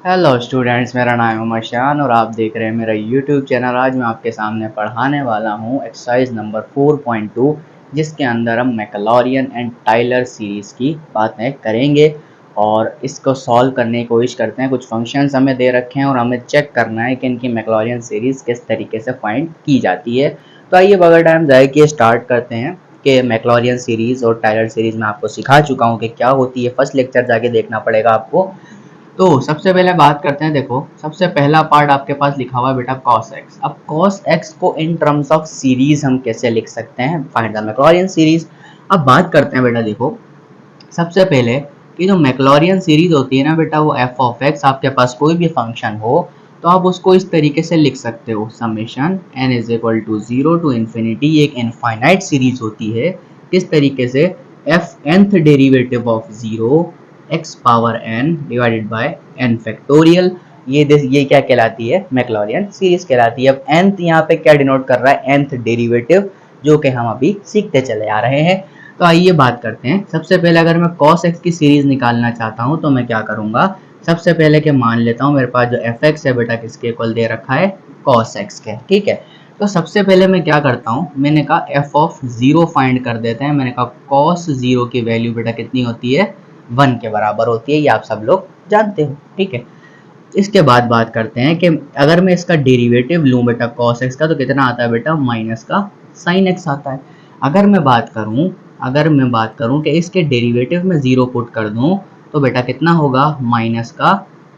Hello students, मेरा नाम है उमर और आप देख रहे हैं मेरा यूट्यूब चैनल। आज मैं आपके सामने पढ़ाने वाला हूं एक्सरसाइज नंबर 4.2, जिसके अंदर हम मैकलॉरियन एंड टायलर सीरीज़ की बातें करेंगे और इसको सॉल्व करने की कोशिश करते हैं। कुछ फंक्शंस हमें दे रखे हैं और हमें चेक करना है कि इनकी मैकलॉरियन सीरीज़ किस तरीके से फाइंड की जाती है। तो आइए बगैर टाइम ज़ाया किए स्टार्ट करते हैं कि मैकलॉरियन सीरीज़ और टायलर सीरीज़ मैं आपको सिखा चुका हूँ कि क्या होती है। फर्स्ट लेक्चर जाके देखना पड़ेगा आपको। तो सबसे पहले बात करते हैं। देखो, सबसे पहला पार्ट आपके पास लिखा हुआ है बेटा cos x। अब cos x को इन टर्म्स ऑफ सीरीज हम कैसे लिख सकते हैं, फाइंड द मैक्लॉरियन सीरीज। अब बात करते हैं बेटा। देखो, सबसे पहले कि जो मैक्लॉरियन सीरीज होती है ना बेटा, वो f ऑफ x, आपके पास कोई भी फंक्शन हो तो आप उसको इस तरीके से लिख सकते हो, summation n is equal to 0 to infinity. एक इनफाइनाइट सीरीज होती है। किस तरीके से? f nth derivative of 0 x power n divided by n factorial. ये क्या कहलाती है? मैक्लॉरियन सीरीज कहलाती है। अब nth यहाँ पे क्या डिनोट कर रहा है? nth डेरिवेटिव, जो कि हम अभी सीखते चले आ रहे हैं। तो आइए बात करते हैं। सबसे पहले अगर मैं cos x की सीरीज निकालना चाहता हूं तो मैं क्या करूंगा? सबसे पहले के मान लेता हूं मेरे पास जो fx है बेटा, किसके इक्वल दे रखा है? cos x के। ठीक है, तो सबसे पहले मैं क्या करता हूं, मैंने कहा f ऑफ 0 फाइंड कर देते हैं। मैंने कहा cos 0 की वैल्यू बेटा कितनी होती है? 1 के बराबर होती है। ये आप सब लोग जानते हो। ठीक है, इसके बाद बात करते हैं कि अगर मैं इसका डेरिवेटिव लूं बेटा cos x का, तो कितना आता है बेटा? माइनस का sin x आता है। अगर मैं बात करूं कि इसके डेरिवेटिव में 0 पुट कर दूं तो बेटा कितना होगा? माइनस का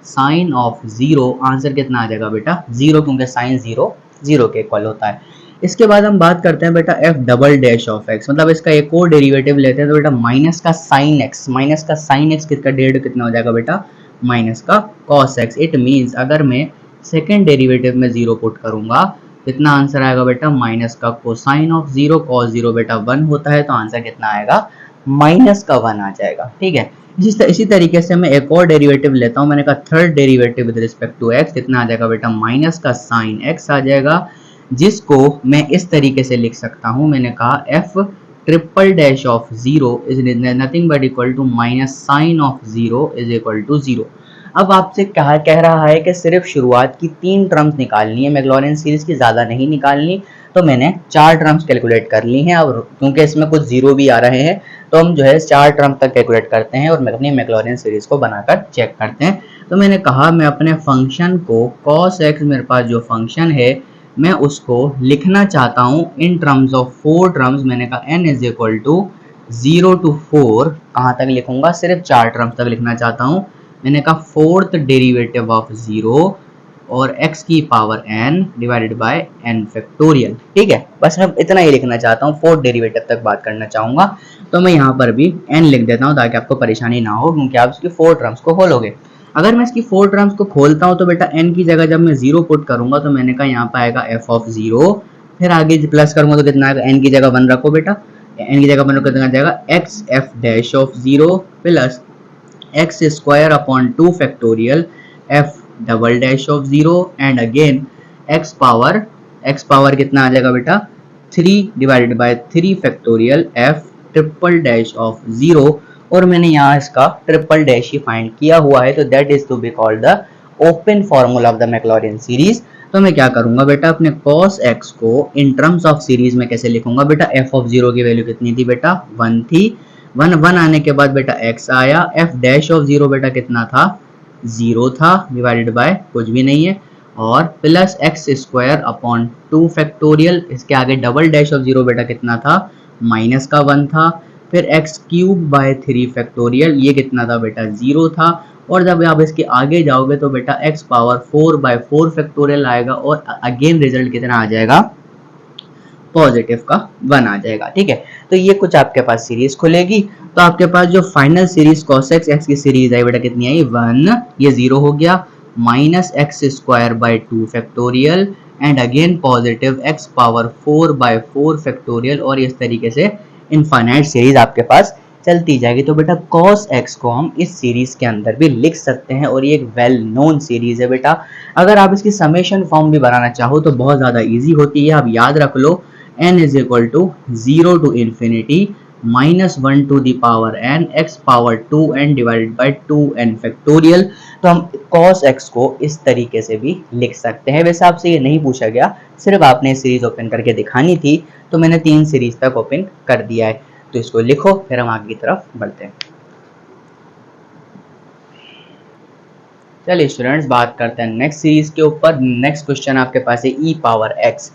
साइन ऑफ 0। आंसर कितना आ जाएगा बेटा? 0, क्योंकि साइन 0 0 के इक्वल होता है। इसके बाद हम बात करते हैं बेटा f double dash of x, मतलब इसका एक और डेरिवेटिव लेते हैं तो बेटा माइनस का साइन x किसका डेरिवेटिव कितना हो जाएगा बेटा? माइनस का cos x। इट मीन्स अगर मैं सेकेंड डेरिवेटिव में 0 पुट करूंगा, कितना आंसर आएगा बेटा? माइनस का कोसाइन ऑफ 0। cos 0 बेटा 1 होता है, तो आंसर कितना आएगा? माइनस का 1 आ जाएगा। ठीक है, इसी तरीके से मैं एक और डेरिवेटिव लेता हूं। मैंने कहा third derivative with respect to x, कितना आ जाएगा बेटा? माइनस का साइन x आ जाएगा, जिसको मैं इस तरीके से लिख सकता हूं। मैंने कहा f triple dash of 0 is nothing but equal to minus sine of 0 is equal to 0। अब आपसे कह रहा है कि सिर्फ शुरुआत की 3 टर्म्स निकालनी है, मैक्लॉरियन सीरीज की ज़्यादा नहीं निकालनी। तो मैंने 4 टर्म्स कैलकुलेट कर ली हैं। अब क्योंकि इसमें कुछ 0 भी आ रहे हैं, तो हम जो है 4 टर्म तक कैलकुलेट करते हैं और अपनी मैक्लॉरियन सीरीज को बनाकर चेक करते हैं। तो मैंने कहा मैं अपने फंक्शन को cos x, मेरे पास जो फंक्शन है, मैं उसको लिखना चाहता हूँ इन टर्म्स ऑफ 4 टर्म्स। मैंने कहा n is equal to 0 to 4। कहाँ तक लिखूंगा? सिर्फ 4 टर्म्स तक लिखना चाहता हूँ। मैंने कहा फोर्थ डेरिवेटिव ऑफ 0 और x की power n divided by n factorial. ठीक है, बस मैं इतना ही लिखना चाहता हूँ, फोर्थ डेरिवेटिव तक बात करना चाहूंगा। तो मैं यहाँ पर भी n लिख देता हूँ ताकि आपको परेशानी ना हो, क्योंकि आप इसकी 4 टर्म्स को खोलोगे। अगर मैं इसकी 4 टर्म्स को खोलता हूँ तो बेटा n की जगह जब मैं 0 पुट करूंगा तो मैंने कहा यहाँ पर आएगा f ऑफ 0, फिर आगे प्लस करूंगा तो कितना आएगा? n की जगह 1 रखो बेटा, n की जगह 1 रखो, कितना जाएगा? x f dash of 0 plus x square upon 2 factorial f double dash of 0 and again x power कितना आ जाएगा बेटा? 3 divided by 3 factorial f triple dash of 0। और मैंने यहाँ इसका ट्रिपल डैश ही फाइंड किया हुआ है, तो that is to be called the open formula of the Maclaurin series. तो मैं क्या करूंगा बेटा? अपने cos x को इन टर्म्स ऑफ सीरीज में कैसे लिखूंगा बेटा? f ऑफ 0 की वैल्यू कितनी थी बेटा? 1 थी। 1 आने के बाद बेटा x आया। f डैश ऑफ 0 बेटा कितना था? 0 था, डिवाइडेड बाय कुछ भी नहीं है, और plus x square upon 2 factorial. इसके आगे डबल डैश ऑफ 0 बेटा कितना था? माइनस का 1 था। फिर एक्स क्यूब बाय 3 फैक्टोरियल, ये कितना था बेटा? 0 था। और जब आप इसके आगे जाओगे तो बेटा x पावर 4 बाय 4 फैक्टोरियल आएगा, और अगेन रिजल्ट कितना आ जाएगा? पॉजिटिव का 1 आ जाएगा। ठीक है, तो ये कुछ आपके पास सीरीज खुलेगी। तो आपके पास जो फाइनल सीरीज cos x की सीरीज आई बेटा कितनी आई? 1, ये 0 हो गया, minus x square by 2 factorial and again positive x power 4 by 4 factorial, और इस तरीके से इनफाइनाइट सीरीज आपके पास चलती जाएगी। तो बेटा cos x को हम इस सीरीज के अंदर भी लिख सकते हैं, और ये एक वेल नोन सीरीज है बेटा। अगर आप इसकी समेशन फॉर्म भी बनाना चाहो तो बहुत ज़्यादा ईजी होती है। आप याद रख लो, n is equal to 0 to infinity minus 1 to the power n x power 2n divided by 2n factorial। तो हम cos x को इस तरीके से भी लिख सकते हैं। वैसे आपसे ये नहीं पूछा गया, सिर्फ आपने सीरीज ओपन करके दिखानी थी, तो मैंने 3 सीरीज तक ओपन कर दिया है। तो इसको लिखो, फिर हम आगे की तरफ बढ़ते हैं। चलिए स्टूडेंट्स, बात करते हैं नेक्स्ट सीरीज के ऊपर। नेक्स्ट क्वेश्चन आपके पास है e पावर x।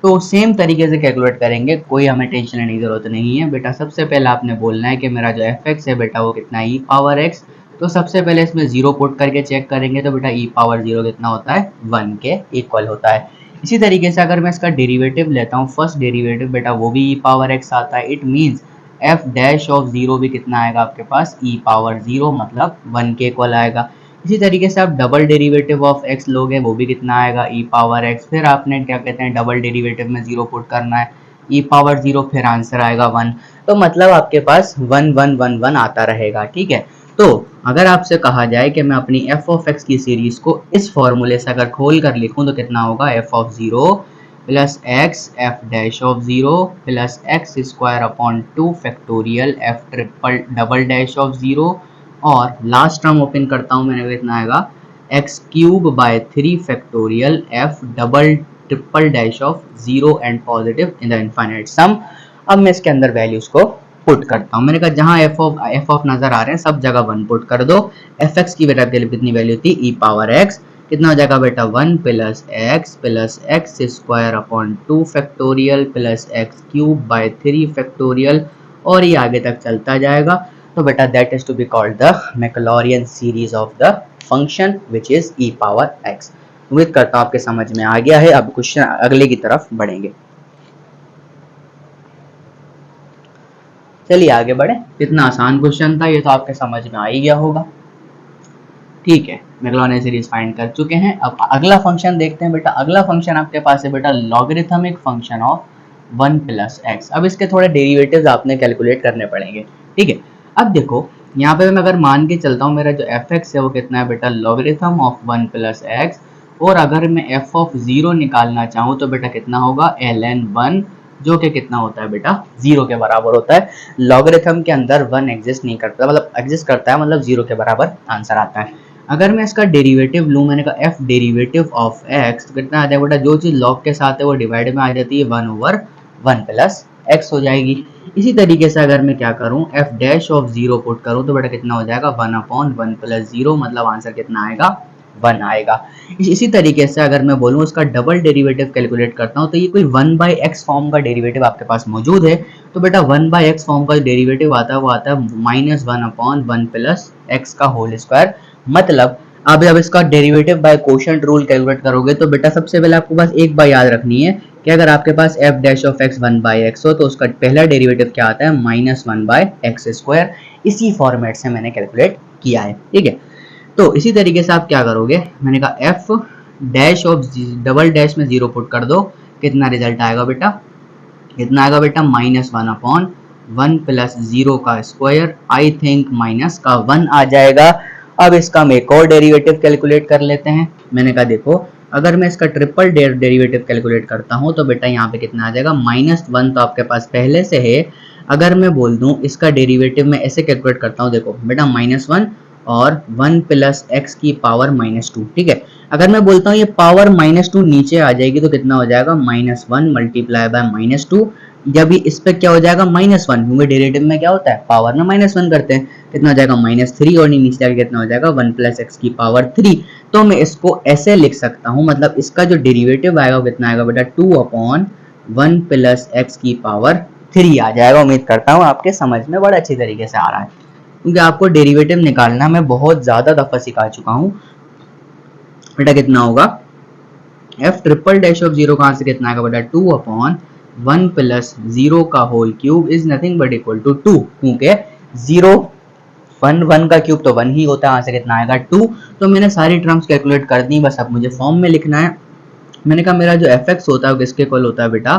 तो सेम तरीके से कैलकुलेट करेंगे, कोई हमें टेंशन लेने की जरूरत नहीं है बेटा। सबसे पहले आपने बोलना है कि मेरा जो fx है बेटा वो कितना है, e पावर x। तो सबसे पहले इसमें 0 पुट करके चेक करेंगे, तो बेटा e पावर 0 कितना होता है, 1 के इक्वल होता है। इसी तरीके से अगर मैं इसका डेरिवेटिव लेता हूँ, फर्स्ट डेरिवेटिव बेटा वो भी e पावर x आता है। It means f dash of 0 भी कितना आएगा आपके पास, e पावर 0, मतलब 1 के इक्वल आएगा। इसी तरीके से आप डबल डेरिवेटिव ऑफ x लोगे, वो भी कितना आएगा, e पावर x। फिर आपने क्या कहते हैं, डबल डेरिवेटिव में 0 पुट करना है, e पावर 0, फिर आंसर आएगा 1। तो मतलब आपके पास 1 1 1 1 आता रहेगा, ठीक है। तो अगर आपसे कहा जाए कि मैं अपनी f ऑफ x की सीरीज को इस फॉर्मूले से अगर खोल कर लिखूं, तो कितना होगा, f of 0 plus x F dash of 0 plus x square upon 2 factorial f triple double dash of 0, और लास्ट टर्म ओपन करता हूं मैंने, कितना आएगा, X cube by 3 factorial F double triple dash of 0 and positive in the infinite sum. अब मैं इसके अंदर वैल्यूज को पुट करता हूं। मैंने कहा जहां एफ ऑफ नजर आ रहे हैं सब जगह 1 पुट कर दो। एफ एक्स की बेटा के लिए कितनी वैल्यू थी, ई पावर एक्स, कितना हो जाएगा बेटा, 1 plus x square upon 2 factorial plus X cube by 3 factorial, और ये आगे तक चलता जाएगा। तो बेटा that is to be called the Maclaurin series of the function which is e power x। उम्मीद करता हूं आपके समझ में आ गया है। अब क्वेश्चन अगले की तरफ बढ़ेंगे। चलिए आगे बढ़े। कितना आसान क्वेश्चन था, ये तो आपके समझ में आ ही गया होगा, ठीक है। मैक्लॉरियन सीरीज फाइंड कर चुके हैं। अब अगला फंक्शन देखते हैं बेटा। अगला फंक्शन आपके पास है बेटा logarithmic function of 1 plus x. अब इसके थोड़े डेरिवेटिव्स आपने कैलकुलेट करने पड़ेंगे, ठीक है। अब देखो यहाँ पे मैं अगर मान के चलता हूँ मेरा जो एफ एक्स है वो कितना है बेटा, लॉगरिथम ऑफ 1 प्लस एक्स, और अगर मैं एफ ऑफ 0 निकालना चाहूँ तो बेटा कितना होगा, ln 1, जो कि कितना होता है बेटा, 0 के बराबर होता है। लॉगरिथम के अंदर 1 एग्जिस्ट नहीं करता, मतलब एग्जिस्ट करता है, मतलब 0 के बराबर आंसर आता है। अगर मैं इसका डेरिवेटिव लूँ, मैंने कहा एफ डेरिवेटिव ऑफ एक्स, तो कितना आ जाएगा बेटा, जो चीज़ लॉग के साथ है वो डिवाइड में आ जाती है, 1/1 प्लस एक्स हो जाएगी। इसी तरीके से अगर मैं क्या करूं, एफ डैश ऑफ 0 पुट करूं, तो बेटा कितना हो जाएगा, 1/1 प्लस 0, मतलब आंसर कितना आएगा, 1 आएगा। इसी तरीके से अगर मैं बोलूं इसका डबल डेरिवेटिव कैलकुलेट करता हूं, तो ये कोई 1/x फॉर्म का डेरिवेटिव आपके पास मौजूद है। तो बेटा 1/x फॉर्म का डेरिवेटिव आता है वो आता है -1/1 प्लस एक्स का होल स्क्वायर। मतलब अब जब इसका derivative by quotient rule calculate करोगे, तो बेटा सबसे पहले आपको बस एक बात याद रखनी है कि अगर आपके पास f dash of x 1/x हो, तो उसका पहला डेरिवेटिव क्या आता है, -1/x स्क्वायर। इसी फॉर्मेट से मैंने कैलकुलेट किया है, ठीक है। तो इसी तरीके से आप क्या करोगे, मैंने कहा f dash of double dash में 0 पुट कर दो, कितना रिजल्ट आएगा बेटा, कितना आएगा बेटा, -1/1 प्लस 0 का स्क्वायर, आई थिंक माइनस का 1 आ जाएगा। अब इसका हम एक और डेरिवेटिव कैलकुलेट कर लेते हैं। मैंने कहा देखो अगर मैं इसका ट्रिपल डेरिवेटिव कैलकुलेट करता हूं, तो बेटा यहाँ पे कितना आ जाएगा, -1 तो आपके पास पहले से है। अगर मैं बोल दूं इसका डेरिवेटिव मैं ऐसे कैलकुलेट करता हूं, देखो बेटा -1 और 1 प्लस एक्स की पावर -2, ठीक है। अगर मैं बोलता हूँ ये पावर -2 नीचे आ जाएगी, तो कितना हो जाएगा, -1 मल्टीप्लाई बाय -2, जब इस पे क्या हो जाएगा, -1, क्योंकि डेरिवेटिव में क्या होता है, पावर में -1 करते हैं, कितना हो जाएगा, -3, और नीचे जाकर कितना हो जाएगा, 1 प्लस एक्स की पावर 3। तो मैं इसको ऐसे लिख सकता हूँ, मतलब इसका जो डेरिवेटिव आएगा वो कितना आएगा बेटा, 2/1 प्लस एक्स की पावर 3 आ जाएगा। उम्मीद करता हूँ आपके समझ में बड़ा अच्छी तरीके से आ रहा है, क्योंकि आपको डेरिवेटिव निकालना मैं बहुत ज्यादा दफा सिखा चुका हूँ। बेटा कितना होगा, एफ ट्रिपल डैश ऑफ 0 का आंसर कितना आएगा बेटा, 2/1 प्लस 0 का whole cube is nothing but equal to 2, क्योंकि 0 1 का क्यूब तो 1 ही होता है। आंसर कितना आएगा, 2। तो मैंने सारी टर्म्स कैलकुलेट कर दी, बस अब मुझे फॉर्म में लिखना है। मैंने कहा मेरा जो एफ एक्स होता है वो किसके इक्वल होता है बेटा,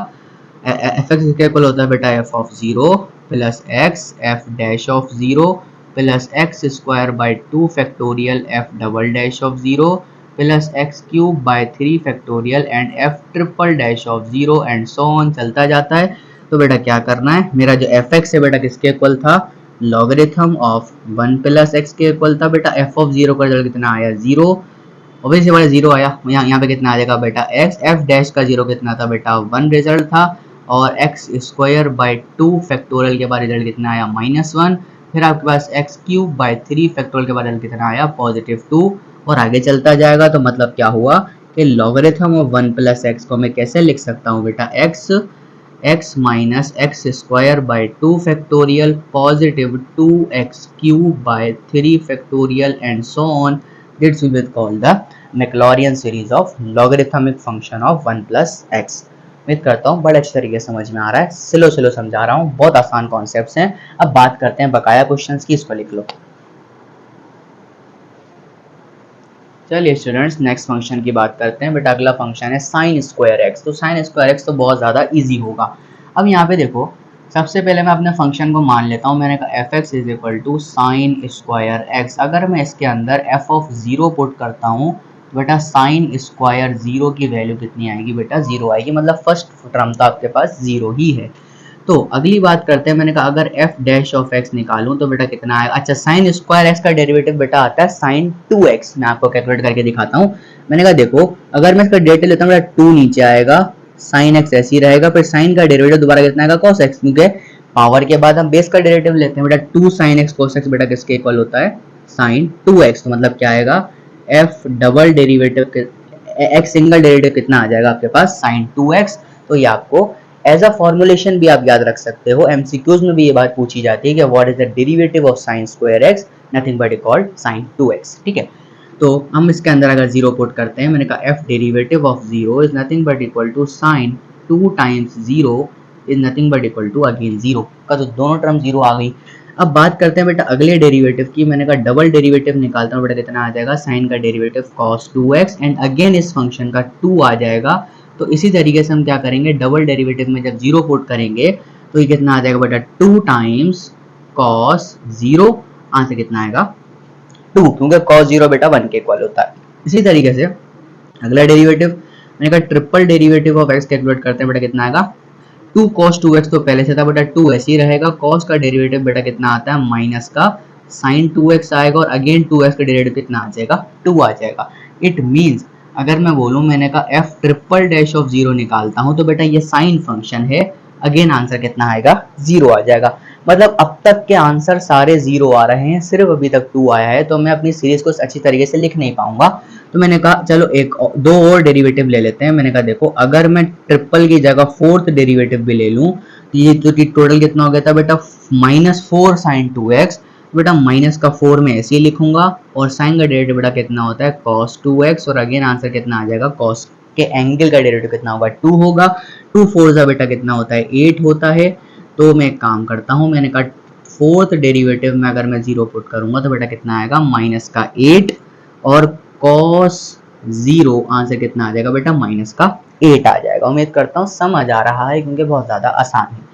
एफ एक्स किसके इक्वल होता है बेटा, F of 0 plus x F dash of 0 plus x square by 2 factorial F double dash of 0 plus X cube by 3 factorial and F triple dash of 0 and so on, चलता जाता है। तो बेटा क्या करना है, मेरा जो एफ एक्स है बेटा किसके इक्वल था, लॉगरिथम ऑफ 1 प्लस एक्स के इक्वल था बेटा एफ ऑफ जीरो का रिजल्ट कितना आया 0, ऑब्वियसली बड़ा 0 आया। यहाँ पे कितना आ जाएगा बेटा एक्स, एफ डैश का 0 कितना था बेटा 1 रिजल्ट था, और एक्स स्क्वायर बाई 2 फैक्टोरियल के बाद रिजल्ट कितना आया -1, फिर आपके पास एक्स क्यूब बाई 3 फैक्टोरियल के बाद रिजल्ट कितना आया +2, और आगे चलता जाएगा। तो मतलब क्या हुआ कि लॉगरिथम ऑफ 1 प्लस एक्स को मैं कैसे लिख सकता हूँ बेटा X minus x square by 2 factorial +2x cube by 3 factorial and so on. This will be called the Maclaurin series of logarithmic function of 1 plus X. उम्मीद करता हूँ बड़े अच्छे तरीके से समझ में आ रहा है, स्लो समझा रहा हूँ, बहुत आसान कॉन्सेप्ट्स हैं। अब बात करते हैं बकाया क्वेश्चंस की, इसको लिख लो। चलिए स्टूडेंट्स नेक्स्ट फंक्शन की बात करते हैं। बेटा अगला फंक्शन है साइन स्क्वायर एक्स। तो साइन स्क्वायर एक्स तो बहुत ज़्यादा इजी होगा। अब यहाँ पे देखो, सबसे पहले मैं अपने फंक्शन को मान लेता हूँ। मैंने कहा f x is equal to sine square x. अगर मैं इसके अंदर एफ ऑफ 0 पुट करता हूँ तो बेटा साइन स्क्वायर 0 की वैल्यू कितनी आएगी बेटा 0 आएगी, मतलब फर्स्ट टर्म तो आपके पास 0 ही है। तो अगली बात करते हैं। मैंने कहा अगर एफ डैश ऑफ एक्स निकालूं तो बेटा कितना आएगा। अच्छा, साइन स्क्वायर एक्स का डेरिवेटिव बेटा आता है साइन 2x। मैं आपको कैलकुलेट करके दिखाता हूं। मैंने कहा देखो, अगर मैं इसका डेरिवेटिव लेता हूं बेटा 2 नीचे आएगा, साइन एक्स ऐसे ही रहेगा, फिर साइन का डेरिवेटिव दोबारा कितना आएगा cos x, क्योंकि पावर के बाद हम बेस का डेरिवेटिव लेते हैं बेटा 2 sin x cos x बेटा किसके इक्वल होता है साइन 2x। तो मतलब क्या आएगा F double derivative x single derivative कितना आ जाएगा आपके पास साइन 2x। तो ये आपको एज अ फॉर्मुलेशन भी आप याद रख सकते हो, एमसीक्यूज में भी ये बात पूछी जाती है कि what is the derivative of sine square x, nothing but called sine 2x। ठीक है, तो हम इसके अंदर अगर 0 पुट करते हैं, मैंने कहा f derivative of 0 is nothing but equal to sine 2 times 0 is nothing but equal to again 0 का, तो दोनों टर्म 0 आ गई। अब बात करते हैं बेटा अगले डेरिवेटिव की। मैंने कहा डबल डेरिवेटिव निकालता हूँ बेटा, कितना आ जाएगा साइन का derivative cos 2x and again इस फंक्शन का 2 आ जाएगा। तो इसी तरीके से हम क्या करेंगे, डबल डेरिवेटिव में जब 0 पुट करेंगे तो ये कितना आ जाएगा बेटा 2 टाइम्स cos 0, आंसर कितना आएगा 2, क्योंकि cos 0 बेटा 1 के इक्वल होता है। इसी तरीके से अगला डेरिवेटिव मैंने कहा triple derivative of x calculate करते हैं बेटा, कितना आएगा 2 cos 2x, तो पहले से था बेटा 2 ऐसे ही रहेगा। cos का डेरिवेटिव बेटा कितना आता है माइनस का sin 2x आएगा, और अगेन 2x का डेरिवेटिव कितना आ जाएगा 2 आ जाएगा। इट मींस अगर मैं बोलूं, मैंने कहा एफ ट्रिपल डैश ऑफ 0 निकालता हूं तो बेटा ये साइन फंक्शन है, अगेन आंसर कितना आएगा 0 आ जाएगा। मतलब अब तक के आंसर सारे 0 आ रहे हैं, सिर्फ अभी तक 2 आया है, तो मैं अपनी सीरीज को अच्छी तरीके से लिख नहीं पाऊंगा। तो मैंने कहा चलो दो और डेरिवेटिव ले लेते हैं। मैंने कहा देखो, अगर मैं ट्रिपल की जगह फोर्थ डेरिवेटिव भी ले लूं तो ये तो टोटल कितना हो गया था बेटा -4 sin 2x। बेटा माइनस का 4 में ऐसे ही लिखूंगा, और साइन का डेरिवेटिव बेटा कितना होता है cos 2x, और अगेन आंसर कितना आ जाएगा cos के एंगल का डेरिवेटिव कितना होगा 2 होगा। 2 4 का बेटा कितना होता है 8 होता है। तो मैं एक काम करता हूं, मैंने कहा फोर्थ डेरिवेटिव में अगर मैं 0 पुट करूंगा तो बेटा कितना आएगा माइनस का 8, और cos 0 आंसर कितना आ जाएगा बेटा माइनस का 8 आ जाएगा। उम्मीद करता हूँ समझ आ रहा है, क्योंकि बहुत ज्यादा आसान है।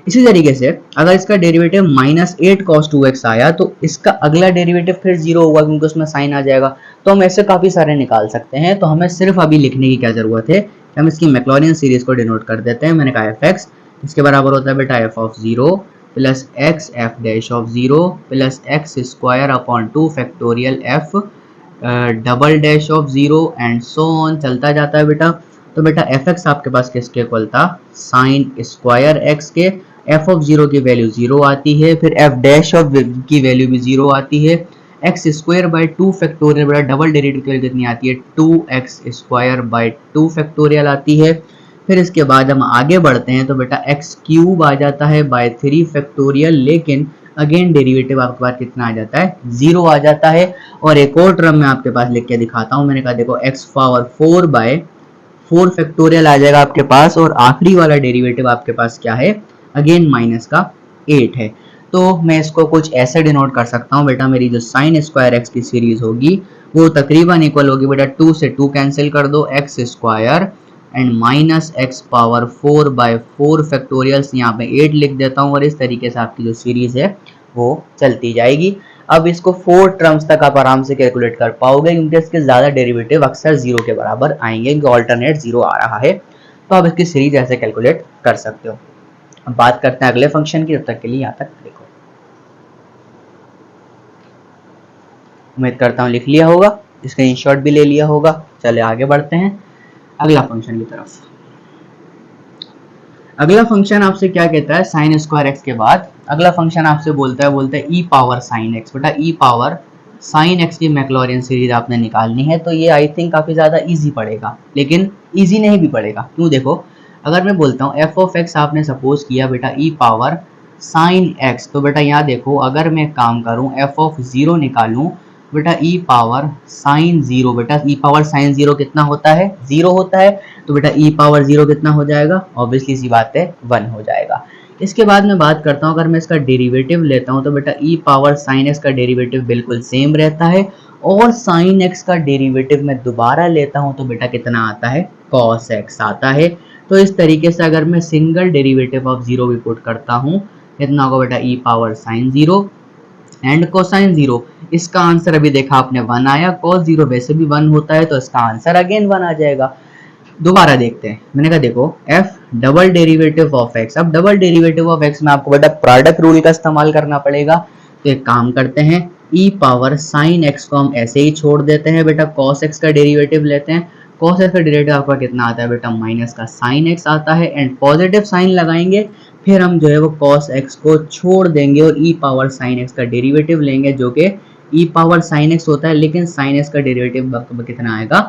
इसी तरीके से अगर इसका डेरिवेटिव -8 cos 2x आया तो इसका अगला डेरिवेटिव फिर 0 होगा, क्योंकि उसमें साइन आ जाएगा। तो हम ऐसे काफी सारे निकाल सकते हैं। तो हमें सिर्फ अभी लिखने की क्या जरूरत है, हम इसकी मैक्लॉरियन सीरीज को डिनोट कर देते हैं। मैंने कहा एफ एक्स इसके बराबर होता है बेटा F of 0 plus x F dash of 0 plus x square upon 2 factorial F double dash of 0 and so on, चलता जाता है बेटा। तो बेटा एफ एक्स आपके पास किसके इक्वल था साइन स्क्वायर एक्स के। एफ ऑफ 0 की वैल्यू 0 आती है, फिर एफ डैश ऑफ की वैल्यू भी 0 आती है। एक्स स्क्वायर बाई 2 फैक्टोरियल बेटा डबल डेरिवेटिव की वैल्यू कितनी आती है 2x स्क्वायर बाई 2 फैक्टोरियल आती है। फिर इसके बाद हम आगे बढ़ते हैं तो बेटा एक्स क्यूब आ जाता है बाई 3 फैक्टोरियल, लेकिन अगेन डेरिवेटिव आपके पास कितना आ जाता है 0 आ जाता है। और एक और टर्म मैं आपके पास लिख के दिखाता हूँ। मैंने कहा देखो एक्स पावर 4 बाय 4 फैक्टोरियल आ जाएगा आपके पास, और आखिरी वाला डेरिवेटिव आपके पास क्या है अगेन माइनस का 8 है। तो मैं इसको कुछ ऐसे डिनोट कर सकता हूँ बेटा, मेरी जो साइन स्क्वायर एक्स की सीरीज होगी वो तकरीबन इक्वल होगी बेटा 2 से 2 कैंसिल कर दो, x square and minus x power 4 by 4 factorials, यहाँ पे 8 लिख देता हूँ। और इस तरीके से आपकी जो सीरीज है वो चलती जाएगी। अब इसको 4 टर्म्स तक आप आराम से कैलकुलेट कर पाओगे, क्योंकि इसके ज्यादा डेरिवेटिव अक्सर 0 के बराबर आएंगे, क्योंकि ऑल्टरनेट 0 आ रहा है। तो आप इसकी सीरीज ऐसे कैलकुलेट कर सकते हो। अब बात करते हैं अगले फंक्शन की, तब तक के लिए यहाँ तक देखो। उम्मीद करता हूँ लिख लिया होगा, स्क्रीनशॉट भी ले लिया होगा। चले आगे बढ़ते हैं अगला फंक्शन की तरफ। अगला फंक्शन आपसे क्या कहता है, साइन स्क्वायर एक्स के बाद अगला फंक्शन आपसे बोलता है ई पावर साइन एक्स। बेटा ई पावर साइन एक्स की मैक्लॉरियन सीरीज आपने निकालनी है, तो ये आई थिंक काफी ज्यादा इजी पड़ेगा, लेकिन इजी नहीं भी पड़ेगा। क्यों, देखो अगर मैं बोलता हूँ एफ ऑफ एक्स आपने सपोज किया बेटा ई पावर साइन एक्स, तो बेटा यहाँ देखो अगर मैं काम करूँ एफ ऑफ जीरो निकालूं बेटा ई पावर साइन जीरो, बेटा ई पावर साइन जीरो कितना होता है, जीरो होता है, तो बेटा ई पावर जीरो कितना हो जाएगा, ऑब्वियसली सी बात है 1 हो जाएगा। इसके बाद मैं बात करता हूँ, अगर मैं इसका डेरिवेटिव लेता हूँ तो बेटा ई पावर साइन एक्स का डेरिवेटिव बिल्कुल सेम रहता है, और साइन एक्स का डेरिवेटिव मैं दोबारा लेता हूँ तो बेटा कितना आता है, कॉस एक्स आता है। तो इस तरीके से अगर मैं सिंगल डेरिवेटिव ऑफ जीरो भी पुट करता हूँ, कितना होगा बेटा e power sine zero and cosine zero. इसका आंसर अभी देखा आपने 1 आया, कॉस जीरो वैसे भी 1 होता है, तो इसका आंसर अगेन 1 आ जाएगा। दोबारा देखते हैं, मैंने कहा देखो F double derivative of x. अब डबल डेरिवेटिव ऑफ एक्स में आपको बेटा प्रोडक्ट रूल का इस्तेमाल करना पड़ेगा, तो एक काम करते हैं ई पावर साइन एक्स को हम ऐसे ही छोड़ देते हैं, बेटा कॉस एक्स का डेरिवेटिव लेते हैं। कॉस एक्स का डेरिवेटिव आपका कितना आता है बेटा, माइनस का साइन एक्स आता है, एंड पॉजिटिव साइन लगाएंगे, फिर हम जो है वो कॉस एक्स को छोड़ देंगे और ई पावर साइन एक्स का डेरिवेटिव लेंगे, जो कि ई पावर साइन एक्स होता है, लेकिन साइन एक्स का डेरिवेटिव कितना आएगा,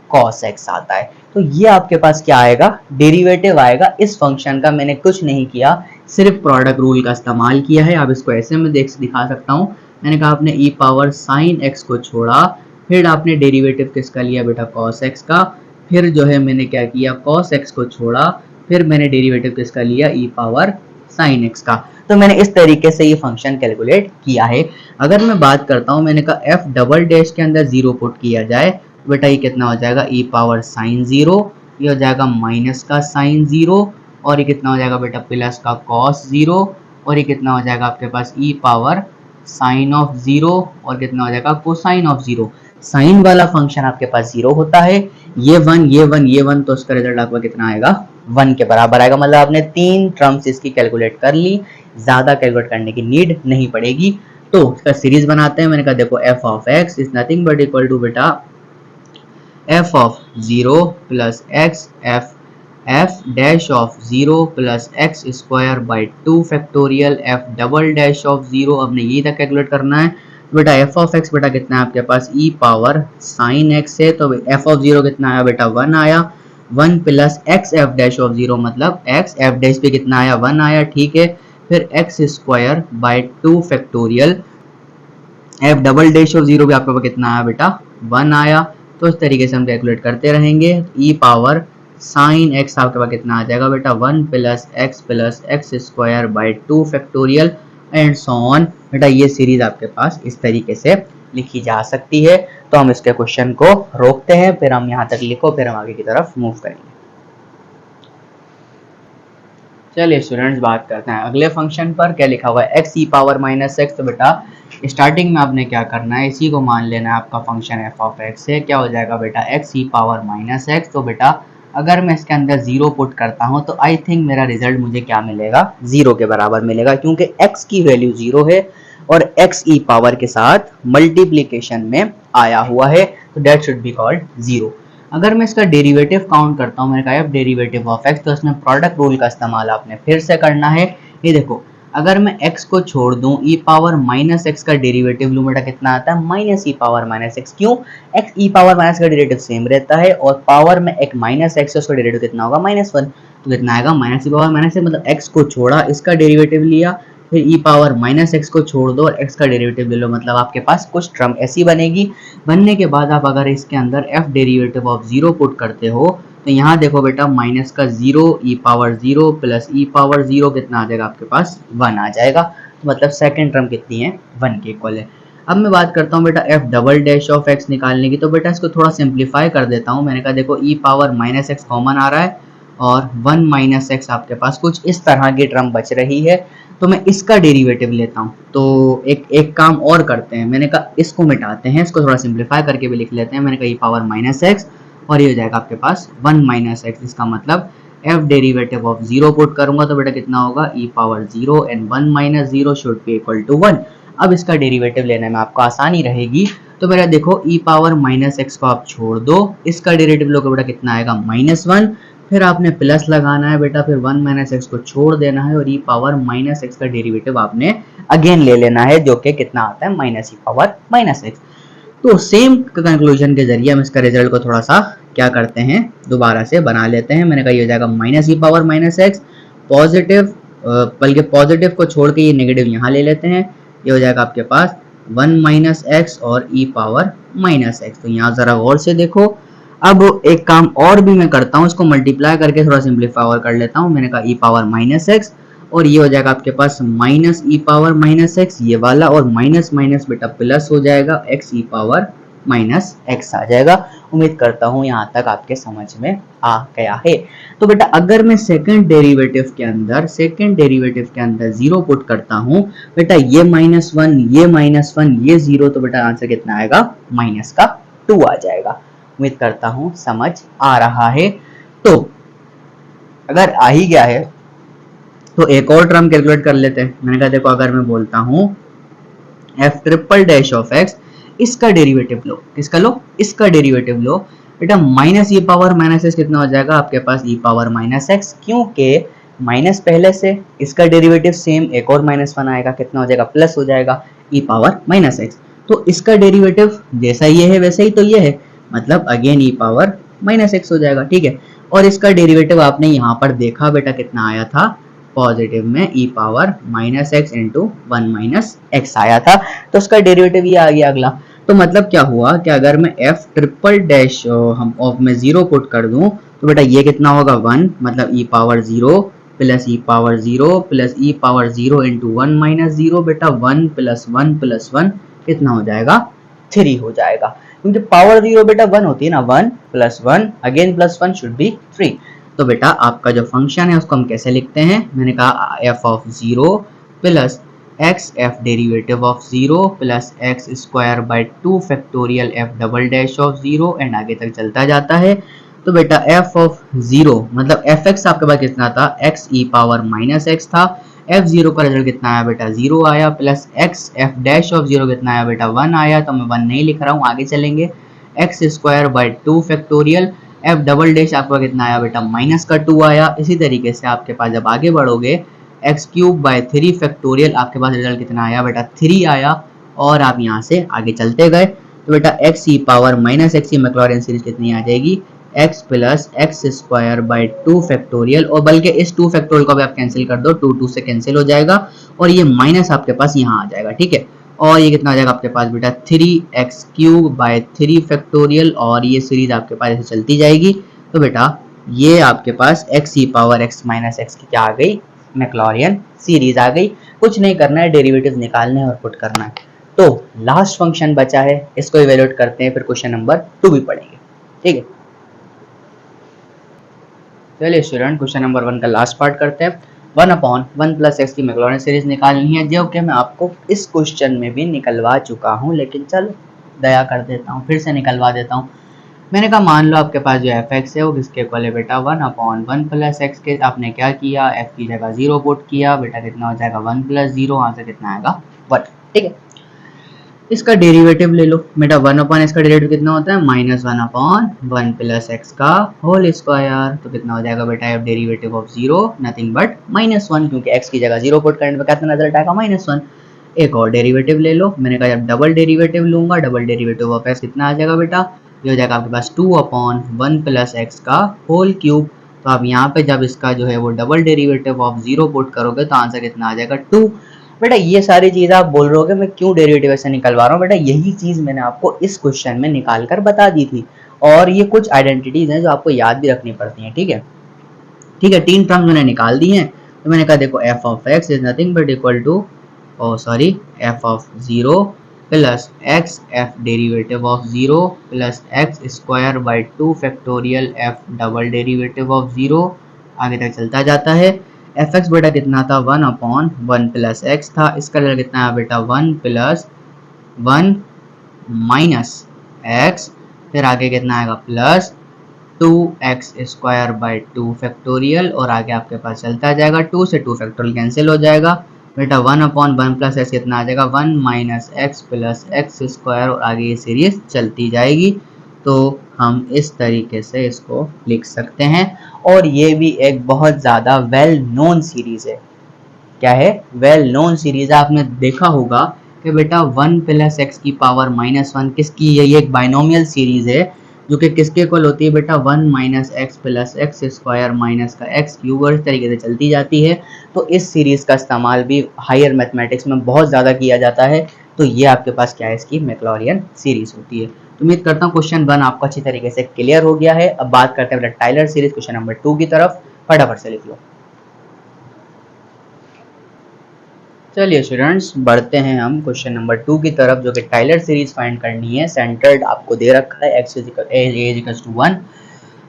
कॉस एक्स आता है। तो ये आपके पास क्या आएगा, डेरिवेटिव आएगा इस फंक्शन का। मैंने कुछ नहीं किया, सिर्फ प्रोडक्ट रूल का इस्तेमाल किया है। आप इसको ऐसे में दिखा सकता हूँ, मैंने कहा आपने ई पावर साइन एक्स को छोड़ा, फिर आपने डेरिवेटिव किसका लिया बेटा, कॉस एक्स का, फिर जो है मैंने क्या किया, कॉस एक्स को छोड़ा, फिर मैंने डेरिवेटिव किसका लिया, ई पावर साइन एक्स का। तो मैंने इस तरीके से ये फंक्शन कैलकुलेट किया है। अगर मैं बात करता हूँ, मैंने कहा एफ डबल डैश के अंदर जीरो पुट किया जाए, बेटा ये कितना हो जाएगा, ई पावर साइन जीरो, ये हो जाएगा माइनस का साइन जीरो, और ये कितना हो जाएगा बेटा, प्लस का कॉस जीरो, और ये कितना हो जाएगा आपके पास, ई पावर साइन ऑफ जीरो, और कितना हो जाएगा, कोसाइन ऑफ जीरो। साइन वाला फंक्शन आपके पास जीरो होता है, ये वन ये वन ये वन, तो उसका रिजल्ट आपका कितना आएगा, 1 के बराबर आएगा। मतलब आपने 3 टर्म्स इसकी कैलकुलेट कर ली, ज्यादा कैलकुलेट करने की नीड नहीं पड़ेगी। तो इसका सीरीज बनाते हैं। मैंने कहा देखो f of x is nothing but equal to बेटा f of 0 plus x f dash of 0 plus x square by 2 factorial f double dash of 0। हमने ये तक कैलकुलेट करना है। बेटा f of x बेटा कितना है आपके पास, e पावर sin x है, तो f of 0 कितना आया बेटा, 1 आया, 1 plus x f dash of 0 मतलब x f dash पे कितना आया, 1 आया, ठीक है। फिर x square by 2 factorial f double dash of 0 भी आपके पास कितना आया बेटा, 1 आया। तो इस तरीके से हम कैलकुलेट करते रहेंगे। ई पावर साइन एक्स आपके पास कितना आ जाएगा बेटा, 1 plus x square by 2 factorial and so on. बेटा ये सीरीज आपके पास इस तरीके से लिखी जा सकती है। तो हम इसके क्वेश्चन को रोकते हैं, फिर हम यहाँ तक लिखो, फिर हम आगे की तरफ मूव करेंगे। चलिए स्टूडेंट्स बात करते हैं अगले फंक्शन पर। क्या लिखा हुआ है, एक्स ई पावर माइनस एक्स। तो बेटा स्टार्टिंग में आपने क्या करना है, इसी को मान लेना है आपका फंक्शन एफ ऑफ एक्स है। क्या हो जाएगा बेटा, एक्स ई पावर माइनस एक्स। तो बेटा अगर मैं इसके अंदर जीरो पुट करता हूं तो आई थिंक मेरा रिजल्ट मुझे क्या मिलेगा, जीरो के बराबर मिलेगा, क्योंकि एक्स की वैल्यू जीरो है और एक्स ई पावर के साथ मल्टीप्लीकेशन में आया हुआ है, तो that should be called zero. अगर मैं इसका डेरिवेटिव काउंट करता हूं, मैंने कहा एफ डेरिवेटिव ऑफ एक्स, तो इसमें प्रोडक्ट रूल का इस्तेमाल आपने फिर से करना है। ये देखो अगर मैं x को छोड़ दूं, e पावर माइनस एक्स का डेरिवेटिव लूं, बेटा कितना आता है, माइनस ई पावर माइनस एक्स। क्यों, x ई पावर माइनस का डेरिवेटिव सेम रहता है और पावर में एक माइनस एक्स है, उसका डेरिवेटिव कितना होगा, -1। तो कितना आएगा, माइनस ई पावर माइनस एक्स, मतलब x को छोड़ा, इसका डेरिवेटिव लिया, फिर e पावर माइनस एक्स को छोड़ दो और x का डेरिवेटिव ले लो, मतलब आपके पास कुछ टर्म ऐसी बनेगी। बनने के बाद आप अगर इसके अंदर f derivative of zero put करते हो, तो यहाँ देखो बेटा माइनस का जीरो, ई पावर जीरो प्लस ई पावर जीरो कितना आ जाएगा आपके पास, 1 आ जाएगा। तो मतलब सेकंड टर्म कितनी है, 1 के इक्वल है। अब मैं बात करता हूँ बेटा F double dash of x निकालने की। तो बेटा इसको थोड़ा सिंप्लीफाई कर देता हूँ। मैंने कहा देखो ई पावर माइनस एक्स कॉमन आ रहा है और 1 माइनस एक्स आपके पास कुछ इस तरह की टर्म बच रही है, तो मैं इसका डेरिवेटिव लेता हूँ। तो एक काम और करते हैं, मैंने कहा इसको मिटाते हैं, इसको थोड़ा सिंप्लीफाई करके भी लिख लेते हैं। मैंने कहा ई पावर माइनस एक्स और ये हो जाएगा आपके पास 1 माइनस एक्स, इसका मतलब f derivative of zero put करूंगा तो बेटा कितना होगा, e power zero and 1 minus zero should be equal to 1। अब इसका डेरिवेटिव लेने में आपको आसानी रहेगी, तो मेरा देखो ई पावर माइनस एक्स को आप छोड़ दो, इसका डेरिवेटिव लोगे बेटा कितना आएगा -1, फिर आपने प्लस लगाना है बेटा, फिर 1 माइनस एक्स को छोड़ देना है और ई पावर माइनस एक्स का डेरिवेटिव आपने अगेन ले लेना है, जो कि कितना आता है माइनस ई पावर माइनस एक्स। तो सेम कंक्लूजन के जरिए हम इसका रिजल्ट को थोड़ा सा क्या करते हैं, दोबारा से बना लेते हैं। मैंने कहा ये हो जाएगा माइनस ई पावर माइनस एक्स, पॉजिटिव, बल्कि पॉजिटिव को छोड़ के ये नेगेटिव यहाँ ले लेते हैं, ये हो जाएगा आपके पास 1 माइनस एक्स और ई पावर माइनस एक्स। तो यहाँ जरा गौर से देखो। अब एक काम और भी मैं करता हूँ, इसको मल्टीप्लाई करके थोड़ा सिंप्लीफाई और कर लेता हूँ। मैंने कहा ई पावर माइनस एक्स और ये हो जाएगा आपके पास माइनस ई पावर माइनस एक्स ये वाला, और माइनस माइनस बेटा प्लस हो जाएगा, एक्स ई पावर माइनस एक्स आ जाएगा। उम्मीद करता हूँ यहाँ तक आपके समझ में आ गया है। तो बेटा अगर मैं सेकंड डेरिवेटिव के अंदर जीरो पुट करता हूँ बेटा, ये -1 ये -1 ये जीरो, तो बेटा आंसर कितना आएगा माइनस का 2 आ जाएगा। उम्मीद करता हूँ समझ आ रहा है। तो अगर आ ही गया है तो एक और टर्म कैलकुलेट कर लेते हैं। मैंने कहा देखो अगर मैं बोलता हूँ F triple dash of x, इसका डेरिवेटिव लो, किसका लो, इसका डेरिवेटिव लो बेटा, माइनस ई पावर माइनस एक्स कितना हो जाएगा आपके पास ई पावर माइनस एक्स, क्योंकि माइनस पहले से, इसका डेरिवेटिव सेम, एक और -1 आएगा, कितना हो जाएगा प्लस हो जाएगा ई पावर माइनस एक्स। तो इसका डेरिवेटिव जैसा ये है वैसा ही तो ये है, मतलब अगेन ई पावर माइनस एक्स हो जाएगा, ठीक है। और इसका डेरिवेटिव आपने यहाँ पर देखा बेटा कितना आया था, पॉजिटिव में e power minus X into 1 minus X आया था, तो उसका डेरिवेटिव ये आ गया अगला। तो मतलब क्या हुआ कि अगर मैं एफ ट्रिपल डैश हम ऑफ में जीरो पुट कर दूं तो बेटा ये कितना होगा 1, मतलब ई पावर 0 प्लस ई पावर 0 प्लस ई पावर 0 इंटू 1 माइनस 0, बेटा 1 प्लस 1 प्लस 1 कितना हो जाएगा 3 हो जाएगा, क्योंकि पावर 0 बेटा 1 होती है ना, 1 plus 1 again plus 1 should be 3। तो बेटा आपका जो फंक्शन है उसको हम कैसे लिखते हैं, मैंने कहा f of 0 plus x f derivative of 0 plus x square by 2 factorial F double dash of 0 and आगे तक चलता जाता है। तो बेटा एफ ऑफ 0 मतलब एफ एक्स आपके पास कितना था, एक्स ई पावर माइनस एक्स था, एफ 0 का रिजल्ट कितना आया बेटा 0 आया, plus x F dash of 0 कितना आया बेटा 1 आया, तो मैं 1 नहीं लिख रहा हूँ, आगे चलेंगे। X square by 2 factorial F double dash आपका कितना आया बेटा माइनस का 2 आया। इसी तरीके से आपके पास जब आगे बढ़ोगे एक्स क्यूब बाई 3 फैक्टोरियल आपके पास रिजल्ट कितना आया बेटा 3 आया, और आप यहाँ से आगे चलते गए तो बेटा एक्स ई पावर माइनस एक्स की मैक्लॉरिन सीरीज कितनी आ जाएगी, x plus x square by 2 factorial, और बल्कि इस 2 फैक्टोरियल को भी आप कैंसिल कर दो, 2 2 से कैंसिल हो जाएगा और ये माइनस आपके पास यहाँ आ जाएगा, ठीक है। और ये कितना आ जाएगा आपके पास बेटा 3x क्यूब बाई 3 फैक्टोरियल, और ये सीरीज आपके पास ऐसे चलती जाएगी। तो बेटा ये आपके पास एक्स ई पावर एक्स माइनस एक्स की क्या आ गई, मैक्लॉरियन सीरीज आ गई। कुछ नहीं करना है, डेरिवेटिव निकालने और पुट करना है। तो लास्ट फंक्शन बचा है, इसको इवेल्युएट करते हैं, फिर क्वेश्चन नंबर 2 भी पढ़ेंगे, ठीक है। चलिए स्टूडेंट क्वेश्चन नंबर 1 का लास्ट पार्ट करते हैं। 1/1 प्लस एक्स की मैक्लॉरिन सीरीज निकालनी है, जो कि मैं आपको इस क्वेश्चन में भी निकलवा चुका हूँ, लेकिन चलो दया कर देता हूँ, फिर से निकलवा देता हूँ। मैंने कहा मान लो आपके पास जो एफ एक्स है वो किसके इक्वल है बेटा 1/1 प्लस एक्स के, आपने क्या किया एफ की जगह 0 पुट किया, बेटा कितना हो जाएगा 1 प्लस 0, आंसर कितना आएगा 1, ठीक है। इसका डेरिवेटिव ले लो बेटा, 1/, इसका डेरिवेटिव कितना होता है -1/1 प्लस एक्स का होल स्क्वायर, तो कितना हो जाएगा बेटा F derivative of 0 nothing but -1, क्योंकि एक्स की जगह 0 पुट करने पर कितना रिजल्ट आएगा -1। एक और डेरिवेटिव ले लो, मैंने कहा जब डबल डेरिवेटिव लूंगा, डबल डेरिवेटिव ऑफ एक्स कितना आ जाएगा बेटा, ये हो जाएगा आपके पास 2/1 प्लस एक्स का होल क्यूब। तो आप यहाँ पे जब इसका जो है वो डबल डेरिवेटिव ऑफ 0 पुट करोगे तो आंसर कितना आ जाएगा 2। बेटा ये सारी चीज़ आप बोल रहे हो मैं क्यों डेरिवेटिव ऐसे निकलवा रहा हूँ, बेटा यही चीज़ मैंने आपको इस क्वेश्चन में निकाल कर बता दी थी, और ये कुछ आइडेंटिटीज हैं जो आपको याद भी रखनी पड़ती हैं, ठीक है। ठीक है, 3 टर्म्स मैंने निकाल दी हैं। तो मैंने कहा देखो f of x is nothing but equal to f of 0 plus x f derivative of 0 plus x square by 2 factorial F double derivative of 0, आगे तक चलता जाता है। एफ एक्स बेटा कितना था 1/1 प्लस एक्स था, इसका रिजल्ट कितना है बेटा 1 प्लस 1 माइनस एक्स, फिर आगे कितना आएगा plus 2x square by 2 factorial, और आगे आपके पास चलता जाएगा 2 से 2 फैक्टोरियल कैंसिल हो जाएगा, बेटा 1/1 प्लस एक्स कितना आ जाएगा 1 minus x plus x square, और आगे ये सीरीज चलती जाएगी। तो हम इस तरीके से इसको लिख सकते हैं। और ये भी एक बहुत ज़्यादा वेल नोन सीरीज है। क्या है? Well known series. आपने देखा होगा कि बेटा 1 प्लस एक्स की पावर -1 किसकी है? ये एक बाइनोमियल सीरीज है जो कि किसके इक्वल होती है बेटा 1 minus x plus x square minus का एक्स क्यूब, और इस तरीके से चलती जाती है। तो इस सीरीज का इस्तेमाल भी हायर मैथमेटिक्स में बहुत ज़्यादा किया जाता है। तो ये आपके पास क्या है? इसकी मैक्लॉरियन सीरीज होती है। तो उम्मीद करता हूँ क्वेश्चन 1 आपको अच्छी तरीके से क्लियर हो गया है। अब बात करते हैं बेटा टाइलर सीरीज क्वेश्चन नंबर 2 की तरफ। फटाफट से लिख लो। चलिए स्टूडेंट्स, बढ़ते हैं हम क्वेश्चन नंबर 2 की तरफ, जो कि टाइलर सीरीज फाइंड करनी है। सेंटर्ड आपको दे रखा है x = 1।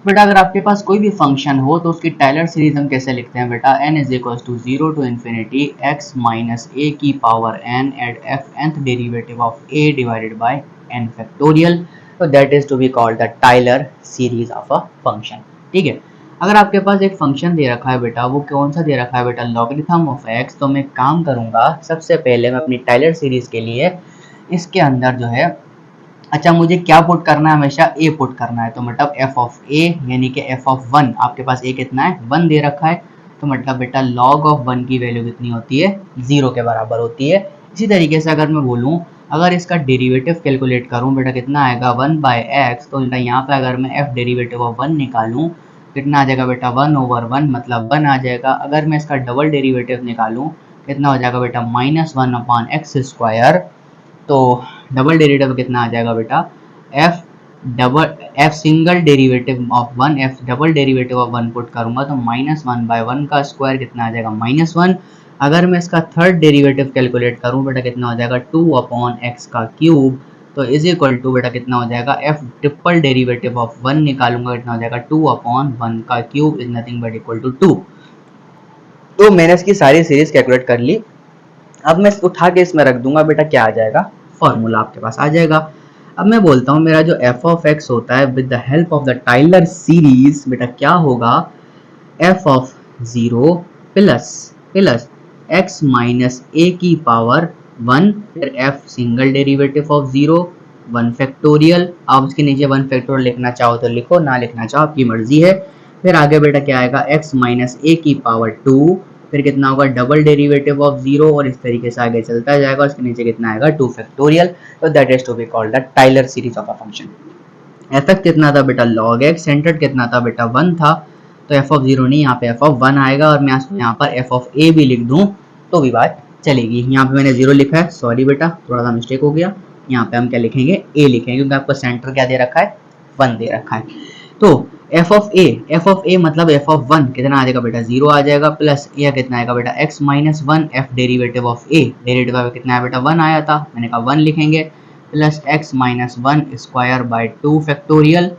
बेटा अगर आपके पास कोई भी फंक्शन हो तो उसकी टाइलर सीरीज हम कैसे लिखते हैं बेटा? n = 0 to infinity x minus a की power n at f nth derivative of a divided by n factorial। तो that is to be called the Taylor series of a function. ठीक है। अगर आपके पास एक फंक्शन दे रखा है बेटा, वो कौन सा दे रखा है बेटा? Logarithm of x. तो मैं काम करूंगा, सबसे पहले मैं अपनी टाइलर सीरीज के लिए इसके अंदर जो है, अच्छा मुझे क्या पुट करना है? हमेशा a पुट करना है। तो मतलब f ऑफ a यानी कि f ऑफ 1, आपके पास a कितना है? 1 दे रखा है। तो मतलब बेटा log ऑफ 1 की वैल्यू कितनी होती है? 0 के बराबर होती है। इसी तरीके से अगर मैं बोलूँ, अगर इसका डेरिवेटिव कैलकुलेट करूँ बेटा, कितना आएगा 1/x। तो बेटा यहाँ पे अगर मैं f डेरिवेटिव ऑफ 1 निकालूँ, कितना आ जाएगा बेटा? 1/1 मतलब 1 आ जाएगा। अगर मैं इसका डबल डेरिवेटिव निकालूँ, कितना हो जाएगा बेटा? -1/x²। तो डबल डेरिवेटिव कितना आ जाएगा बेटा? f single derivative of 1, f double derivative of 1 put करूंगा तो -1/1 का स्क्वायर कितना आ जाएगा? -1। अगर मैं इसका थर्ड डेरिवेटिव कैलकुलेट करूं बेटा, कितना हो जाएगा? 2/x का क्यूब। तो इज इक्वल टू बेटा कितना हो जाएगा? f ट्रिपल डेरिवेटिव ऑफ 1 निकालूंगा, कितना हो जाएगा? 2/1 का cube is nothing but equal to 2। तो मैंने इसकी सारी सीरीज कैलकुलेट कर ली। अब मैं उठा के इसमें रख दूंगा बेटा, क्या आ जाएगा? फॉर्मूला आपके पास आ जाएगा। अब मैं बोलता हूँ मेरा जो f ऑफ x होता है with the help of the Taylor series, बेटा क्या होगा? f of 0 plus x minus a की पावर 1, फिर f single derivative of 0 1 factorial. आप उसके नीचे 1 फैक्टोरियल लिखना चाहो तो लिखो, ना लिखना चाहो आपकी मर्जी है। फिर आगे बेटा क्या आएगा? x माइनस a की पावर 2, फिर कितना होगा? डबल डेरिवेटिव ऑफ 0, और इस तरीके से आगे चलता जाएगा। उसके नीचे कितना आएगा? 2 फैक्टोरियल। तो that is to be called the Taylor series of a function. f कितना था बेटा? log x। सेंटर्ड कितना था बेटा? 1 था। तो f ऑफ 0 नहीं, यहाँ पे f ऑफ 1 आएगा। और मैं यहाँ पर f ऑफ a भी लिख दूँ तो भी बात चलेगी। यहाँ पे मैंने 0 लिखा है, सॉरी बेटा थोड़ा सा मिस्टेक हो गया। यहाँ पे हम क्या लिखेंगे? a लिखेंगे, क्योंकि आपको सेंटर क्या दे रखा है? 1 दे रखा है। तो f ऑफ a मतलब f ऑफ 1 कितना आ जाएगा बेटा? 0 आ जाएगा। प्लस a कितना आएगा बेटा? x minus 1 f derivative of a, derivative of कितना है बेटा? 1 आया था, मैंने कहा 1 लिखेंगे। Plus x minus 1 square by 2 factorial.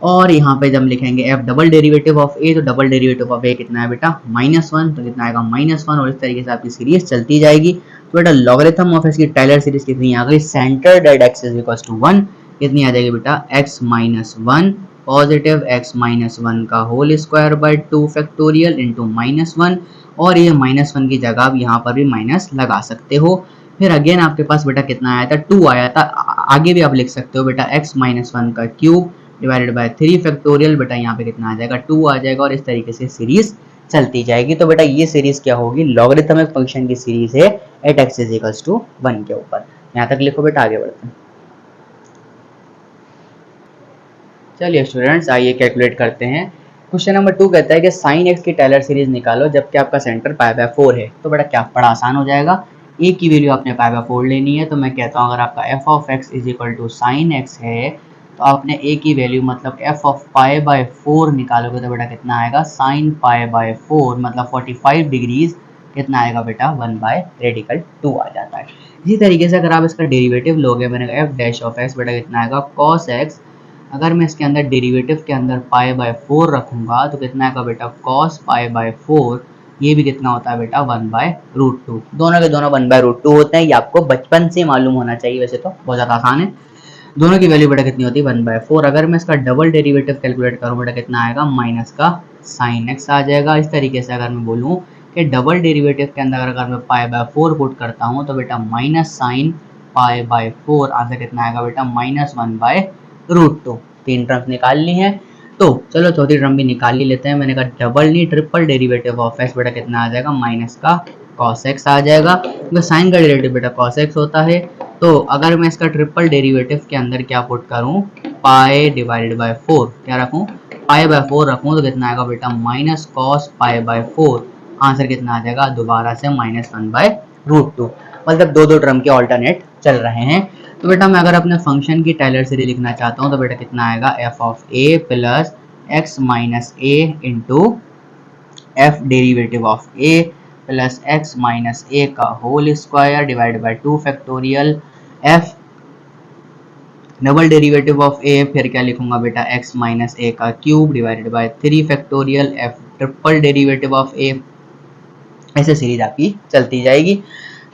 और यहाँ पे जब लिखेंगे f double derivative of a, तो डबल डेरिवेटिव ऑफ a कितना है बेटा? -1, तो कितना आएगा? -1। और इस तरीके से आपकी सीरीज चलती जाएगी। तो बेटा लॉगरिथम ऑफ इसकी टाइलर सीरीज कितनी आ गई? Centred at x is equal to 1 कितनी आ जाएगी बेटा? x minus 1 positive x minus 1 का whole square by 2 factorial into -1। और ये -1 की जगह आप यहाँ पर भी माइनस लगा सकते हो। फिर अगेन आपके पास बेटा कितना आया था? 2 आया था। आगे भी आप लिख सकते हो बेटा x माइनस 1 का क्यूब डिवाइडेड बाय 3 फैक्टोरियल। बेटा यहाँ पे कितना आ जाएगा? 2 आ जाएगा। और इस तरीके से सीरीज चलती जाएगी। तो बेटा ये सीरीज क्या होगी? लॉगरिथमिक फंक्शन की सीरीज है at x is equal to 1 के ऊपर। यहाँ तक लिखो बेटा, आगे बढ़ते हैं। चलिए स्टूडेंट्स, आइए कैलकुलेट करते हैं। क्वेश्चन नंबर 2 कहता है कि साइन एक्स की टेलर सीरीज निकालो जबकि आपका सेंटर π/4 है। तो बेटा क्या बड़ा आसान हो जाएगा, ए की वैल्यू आपने π/4 लेनी है। तो मैं कहता हूँ अगर आपका f of x is equal to sine x है, तो आपने a की वैल्यू मतलब f ऑफ π/4 निकालोगे तो बेटा कितना आएगा? साइन π/4 मतलब 45 डिग्रीज कितना आएगा बेटा? 1/2 आ जाता है। इसी तरीके से अगर आप इसका डेरिवेटिव लोगे, मैंने कहा f डैश ऑफ x, बेटा कितना आएगा? cos x। अगर मैं इसके अंदर डेरिवेटिव के अंदर π/4 रखूंगा तो कितना आएगा बेटा? cos π/4। ये भी कितना होता है बेटा? 1/√2। दोनों के दोनों 1/√2 होते हैं। ये आपको बचपन से मालूम होना चाहिए, वैसे तो बहुत ज़्यादा आसान है। दोनों की वैल्यू बेटा कितनी होती है? 1/4। अगर मैं इसका डबल डेरिवेटिव कैलकुलेट करूँ बेटा कितना आएगा? माइनस का साइन एक्स आ जाएगा। इस तरीके से अगर मैं बोलूँ कि डबल डेरिवेटिव के अंदर अगर मैं पाई बाय 4 पुट करता हूँ तो बेटा minus sine pi by 4, answer कितना आएगा बेटा -1/√2। 3 टर्म्स निकाल ली हैं। तो चलो चौथी टर्म भी निकाल ही लेते हैं। मैंने कहा डबल नहीं ट्रिपल डेरिवेटिव ऑफ एक्स बेटा कितना आ जाएगा, माइनस का कॉस एक्स आ जाएगा, क्योंकि साइन का डेरिवेटिव बेटा कॉस एक्स होता है। तो अगर मैं इसका ट्रिपल डेरिवेटिव के अंदर क्या पुट करूं, पाई डिवाइडेड बाय 4, क्या रखूं, पाई बाय 4 रखूं तो कितना आएगा बेटा minus cos pi by 4, answer कितना आ जाएगा दोबारा से -1/√2। मतलब दो टर्म के ऑल्टरनेट चल रहे हैं। तो बेटा मैं अगर अपने फंक्शन की टेलर सीरीज लिखना चाहता हूँ तो बेटा कितना आएगा, F of A plus X minus A into F derivative of A plus X minus ए का whole square divide by 2 factorial F double derivative of A, फिर क्या लिखूंगा बेटा एक्स माइनस ए का cube divided by 3 factorial F triple derivative of A. ऐसे series आपकी चलती जाएगी।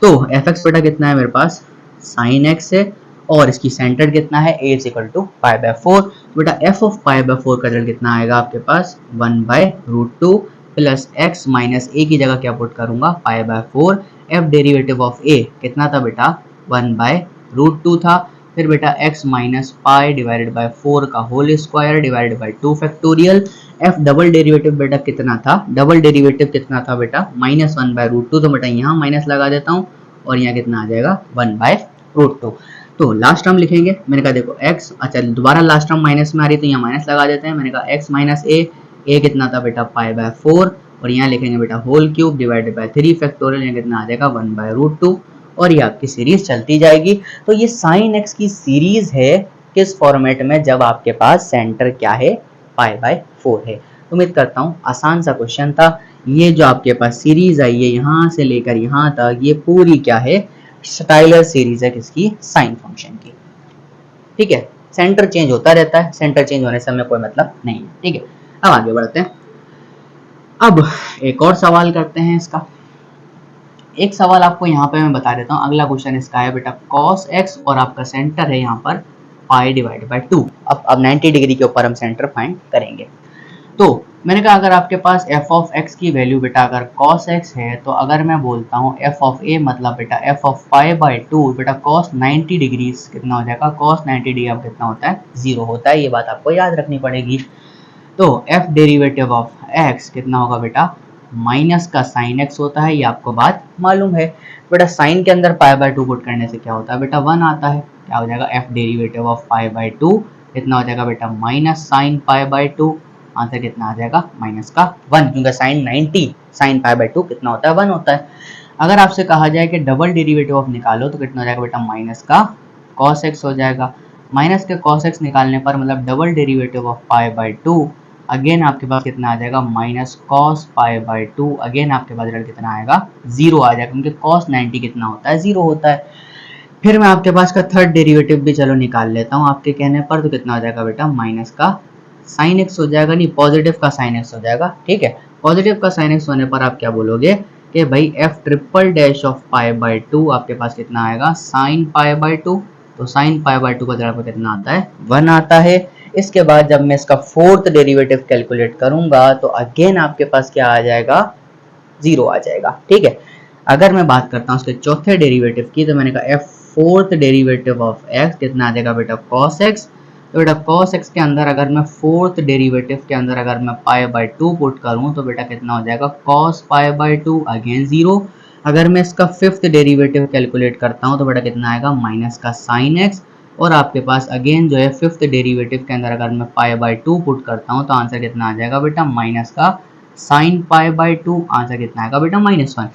तो एफ एक्स बेटा कितना है मेरे पास, साइन एक्स है, और इसकी सेंटर कितना है, a is equal to pi by 4। बेटा एफ ऑफ पाई बाय 4 का रिजल्ट कितना आएगा आपके पास, 1/√2 प्लस एक्स माइनस ए की जगह क्या पुट करूंगा, pi by 4, F derivative of A कितना था बेटा 1/√2 था, फिर बेटा x minus pi divided by 4 का whole square divided by 2 factorial f double derivative बेटा कितना था, डबल डेरिवेटिव कितना था बेटा -1/√2, तो बेटा यहाँ माइनस लगा देता हूँ और यहाँ कितना आ जाएगा 1/√2। तो लास्ट टर्म लिखेंगे, मैंने कहा देखो x, अच्छा दोबारा लास्ट टर्म माइनस में आ रही तो यहाँ माइनस लगा देते हैं। मैंने कहा x माइनस ए कितना था बेटा पाई बाय 4, और यहाँ लिखेंगे बेटा whole cube divided by 3 factorial, यहाँ कितना आ जाएगा 1/√2, और ये आपकी सीरीज चलती जाएगी। तो ये साइन एक्स की सीरीज है किस फॉर्मेट में, जब आपके पास सेंटर क्या है, पाई बाय 4 है। उम्मीद करता हूँ आसान सा क्वेश्चन था। ये जो आपके पास सीरीज आई है यहाँ से लेकर यहाँ तक, ये पूरी क्या है, टायलर सीरीज है किसकी, साइन फंक्शन की। ठीक है, सेंटर चेंज होता रहता है, सेंटर चेंज होने से हमें कोई मतलब नहीं है। ठीक है, अब आगे बढ़ते हैं। अब एक और सवाल करते हैं इसका। एक सवाल आपको यहाँ पे मैं बता देता हूँ। अगला क्वेश्चन इसका है बेटा cos x और आपका सेंटर है यहाँ पर पाई डिवाइड बाय 2। अब 90 डिग्री के ऊपर हम सेंटर फाइंड करेंगे। तो मैंने कहा अगर आपके पास f ऑफ x की वैल्यू बेटा अगर cos x है, तो अगर मैं बोलता हूँ f ऑफ a मतलब बेटा f ऑफ पाई बाय 2 बेटा cos 90 डिग्री कितना हो जाएगा, cos 90 डिग्री अब कितना होता है, 0 होता है। ये बात आपको याद रखनी पड़ेगी। तो f डेरिवेटिव ऑफ x कितना होगा बेटा, माइनस का साइन x होता है, ये आपको बात मालूम है। बेटा साइन के अंदर पाई बाय 2 पुट करने से क्या होता है बेटा, 1 आता है। क्या हो जाएगा, f derivative of pi by 2 कितना हो जाएगा बेटा, minus sine pi by 2, answer कितना आ जाएगा माइनस का 1, क्योंकि साइन 90 साइन पाई बाय 2 कितना होता है, 1 होता है। अगर आपसे कहा जाए कि डबल डेरिवेटिव ऑफ निकालो तो कितना हो जाएगा बेटा, माइनस का कॉस एक्स हो जाएगा। माइनस के कॉस एक्स निकालने पर मतलब double derivative of pi by 2, again आपके पास कितना आ जाएगा, minus cos pi by 2, again आपके पास रिजल्ट कितना आएगा, 0 आ जाएगा, क्योंकि कॉस 90 कितना होता है, 0 होता है। फिर मैं आपके पास का थर्ड डेरिवेटिव भी चलो निकाल लेता हूँ आपके कहने पर, तो कितना हो जाएगा बेटा, माइनस का साइन एक्स हो जाएगा, नहीं पॉजिटिव का साइन एक्स हो जाएगा। ठीक है, पॉजिटिव का साइन एक्स होने पर आप क्या बोलोगे कि भाई F triple dash of pi by 2 आपके पास कितना आएगा, साइन पाई बाय 2, तो साइन पाई बाय 2 का जरा कितना आता है, 1 आता है। इसके बाद जब मैं इसका फोर्थ डेरिवेटिव कैलकुलेट करूंगा तो अगेन आपके पास क्या आ जाएगा, 0 आ जाएगा। ठीक है, अगर मैं बात करता हूँ उसके चौथे डेरिवेटिव की, तो मैंने कहा F fourth derivative of x कितना आ जाएगा बेटा, कॉस एक्स। तो बेटा कॉस एक्स के अंदर अगर मैं फोर्थ डेरिवेटिव के अंदर अगर मैं पाई बाय 2 पुट करूँ तो बेटा कितना हो जाएगा, कॉस पाई बाय 2, अगेन 0। अगर मैं इसका फिफ्थ डेरिवेटिव कैलकुलेट करता हूँ तो बेटा कितना आएगा, माइनस का साइन एक्स, और आपके पास अगेन जो है फिफ्थ डेरिवेटिव के अंदर अगर मैं पाई बाय 2 पुट करता हूँ तो आंसर कितना आ जाएगा बेटा, माइनस का साइन पाई बाय 2, आंसर कितना आएगा बेटा, -1।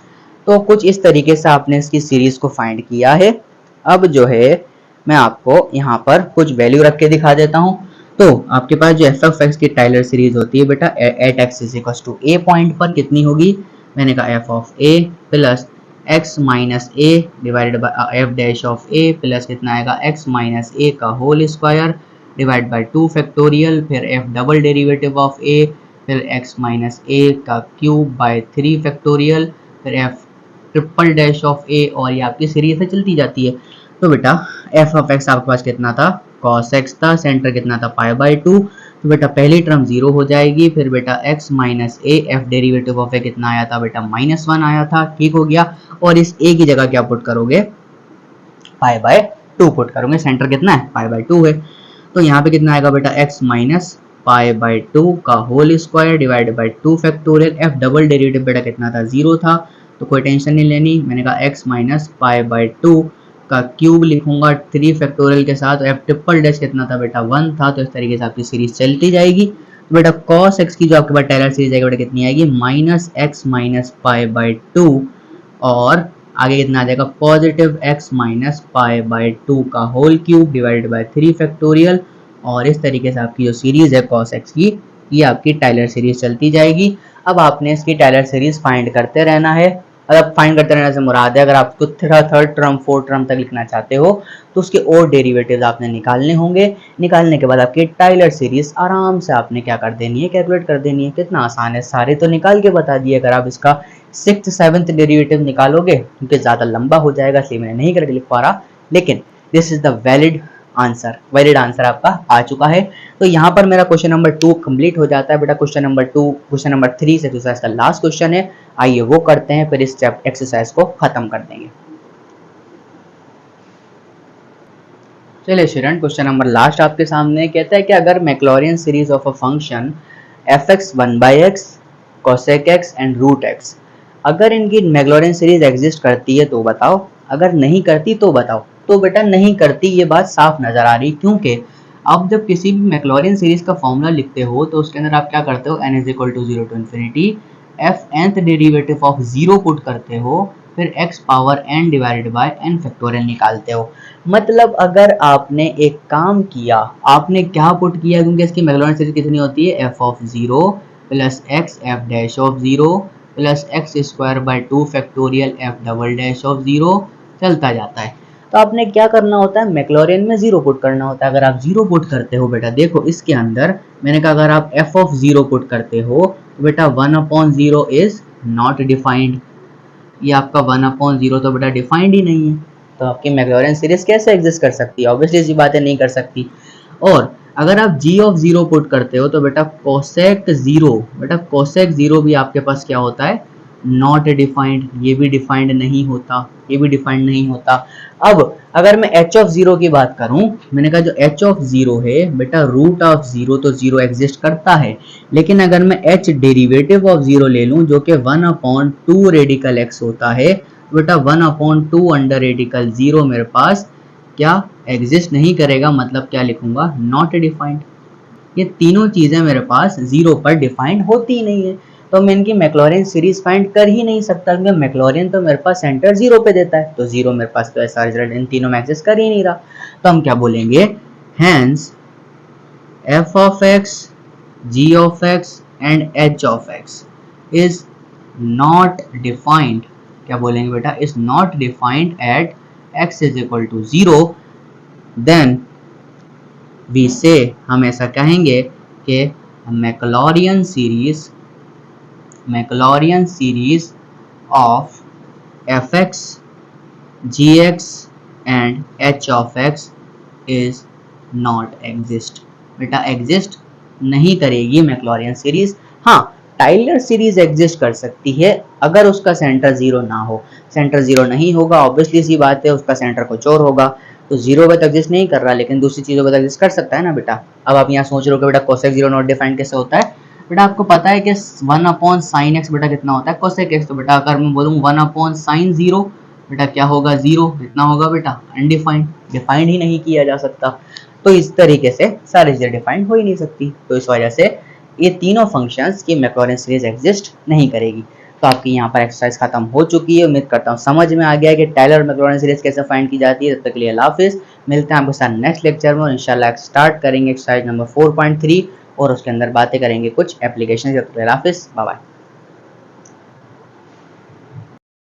तो कुछ इस तरीके से आपने इसकी सीरीज को फाइंड किया है। अब जो है मैं आपको यहाँ पर कुछ वैल्यू रख के दिखा देता हूँ। तो आपके पास जो एफ ऑफ एक्स की टायलर सीरीज होती है बेटा, at x is equal to a point पर कितनी होगी, मैंने कहा f of A plus x minus a divided by f dash of A plus कितना आएगा, x माइनस ए का whole square divide by 2 factorial, फिर f double derivative of a, फिर x माइनस ए का क्यूब बाय 3 फैक्टोरियल, फिर f triple dash of a, और ये आपकी सीरीज से चलती जाती है। तो बेटा f ऑफ x आपके पास कितना था, cos x था, सेंटर कितना था, पाई बाय 2। तो बेटा पहली टर्म 0 हो जाएगी, फिर बेटा x minus A, F derivative of A कितना आया था बेटा -1 आया था, ठीक हो गया। और इस a की जगह क्या पुट करोगे, π/2 पुट करोगे, सेंटर कितना है π/2 है। तो यहाँ पे कितना आएगा बेटा x माइनस π/2 का whole square divided by 2 factorial, f double derivative बेटा कितना था 0 था, तो कोई टेंशन नहीं लेनी, मैंने कहा x माइनस π/2 का क्यूब लिखूंगा 3 फैक्टोरियल के साथ, f ट्रिपल डैश कितना था बेटा 1 था, तो इस तरीके से आपकी सीरीज चलती जाएगी। तो बेटा cos x की जो आपके पास टेलर सीरीज आएगी बेटा कितनी आएगी माइनस x माइनस π/2 और आगे कितना आ जाएगा पॉजिटिव x माइनस π/2 का whole cube divided by 3 factorial, और इस तरीके से आपकी जो सीरीज है cos x की, ये आपकी टाइलर सीरीज चलती जाएगी। अब आपने इसकी टाइलर सीरीज फाइंड करते रहना है। मतलब फाइंड करते रहने से मुराद है, अगर आपको थर्ड टर्म फोर्थ टर्म तक लिखना चाहते हो तो उसके और डेरिवेटिव्स आपने निकालने होंगे। निकालने के बाद आपकी टाइलर सीरीज आराम से आपने क्या कर देनी है, कैलकुलेट कर देनी है। कितना आसान है, सारे तो निकाल के बता दिए। अगर आप इसका 6th 7th डेरिवेटिव निकालोगे क्योंकि ज़्यादा लंबा हो जाएगा इसलिए मैंने नहीं करके लिख पा रहा, लेकिन this is the valid answer आपका आ चुका है। तो यहाँ पर मेरा क्वेश्चन नंबर 2 कंप्लीट हो जाता है बेटा। क्वेश्चन नंबर 3 से एक्सरसाइज का लास्ट क्वेश्चन है, आइए वो करते हैं, फिर इस एक्सरसाइज को खत्म कर देंगे। चलिए स्टूडेंट, क्वेश्चन नंबर लास्ट आपके सामने कहता है कि अगर Maclaurin series of a function fx 1/x cosec x and root x, अगर इनकी मैक्लॉरियन सीरीज एग्जिस्ट करती है तो बताओ, अगर नहीं करती तो बताओ। तो बेटा नहीं करती ये बात साफ नजर आ रही, क्योंकि आप जब किसी भी मैक्लॉरियन सीरीज का फॉर्मूला लिखते हो तो उसके अंदर आप क्या करते हो, n is equal to 0 to infinity f nth derivative of 0 put करते हो, फिर x power n divided by n factorial निकालते हो। मतलब अगर आपने एक काम किया, आपने क्या पुट किया, क्योंकि इसकी मैक्लॉरियन सीरीज कितनी होती है, f of 0 plus x f dash of 0 plus x square by 2 factorial f double dash of 0 चलता जाता है। तो आपने क्या करना होता है, मैक्लॉरियन में 0 पुट करना होता है। अगर आप 0 पुट करते हो बेटा, देखो इसके अंदर मैंने कहा अगर आप f ऑफ 0 पुट करते हो तो बेटा 1/0 इज नॉट डिफाइंड, ये आपका 1/0 तो बेटा डिफाइंड ही नहीं है, तो आपकी मैक्लॉरियन सीरीज कैसे एग्जिस्ट कर सकती है, ऑब्वियसली ऐसी बातें नहीं कर सकती। और अगर आप g ऑफ 0 पुट करते हो तो बेटा कोसेक 0 भी आपके पास क्या होता है, नॉट डिफाइंड, ये भी डिफाइंड नहीं होता, ये भी डिफाइंड नहीं होता। अब अगर मैं h ऑफ 0 की बात करूं, मैंने कहा जो h ऑफ 0 है बेटा रूट ऑफ 0, तो 0 एग्जिस्ट करता है, लेकिन अगर मैं h डेरिवेटिव ऑफ 0 ले लूं जो कि 1/2 रेडिकल x होता है, बेटा 1/2 अंडर रेडिकल 0 मेरे पास क्या एग्जिस्ट नहीं करेगा, मतलब क्या लिखूंगा, नॉट डिफाइंड। ये तीनों चीजें मेरे पास 0 पर डिफाइंड होती ही नहीं है, तो मैं इनकी मैक्लॉरियन सीरीज फाइंड कर ही नहीं सकता, क्योंकि मैक्लॉरियन तो मेरे पास सेंटर 0 पे देता है, तो 0 मेरे पास तो ऐसा रिजल्ट इन तीनों में एग्जिस्ट कर ही नहीं रहा। तो हम क्या बोलेंगे, hence f of x, g of x and h of x is not defined. क्या बोलेंगे बेटा, is not defined at x is equal to 0, then we say, हम ऐसा कहेंगे कि Maclaurin series of fx, gx and h of x is not exist. बेटा exist नहीं करेगी मैक्लॉरियन सीरीज। हाँ, टाइलर सीरीज एग्जिस्ट कर सकती है अगर उसका सेंटर 0 ना हो। सेंटर 0 नहीं होगा, ऑब्वियसली सी बात है, उसका सेंटर कुछ और होगा, तो 0 पे तो एग्जिस्ट नहीं कर रहा, लेकिन दूसरी चीजों पे तो एग्जिस्ट कर सकता है ना बेटा। अब आप यहाँ सोच रहे हो कि बेटा कोसेक 0 नॉट डिफाइंड कैसे होता है, बेटा आपको पता है कि 1/sin x बेटा कितना होता है कोसेक x, तो बेटा अगर मैं बोलूँ 1/sin 0 बेटा क्या होगा, 0 कितना होगा बेटा, अनडिफाइंड, डिफाइंड ही नहीं किया जा सकता। तो इस तरीके से सारी चीजें डिफाइंड हो ही नहीं सकती, तो इस वजह से ये तीनों फंक्शंस की मैक्लॉरियन सीरीज एग्जिस्ट नहीं करेगी। तो आपकी यहाँ पर एक्सरसाइज खत्म हो चुकी है, उम्मीद करता हूँ समझ में आ गया कि टाइलर मैक्लॉरियन सीरीज कैसे फाइंड की जाती है। तब तक के लिए अल्लाह हाफिज़, मिलते हैं आपके साथ नेक्स्ट लेक्चर में, इंशाल्लाह स्टार्ट करेंगे एक्सरसाइज नंबर 4.3 और उसके अंदर बातें करेंगे कुछ एप्लीकेशन। अल्लाह हाफिज़, बाय बाय।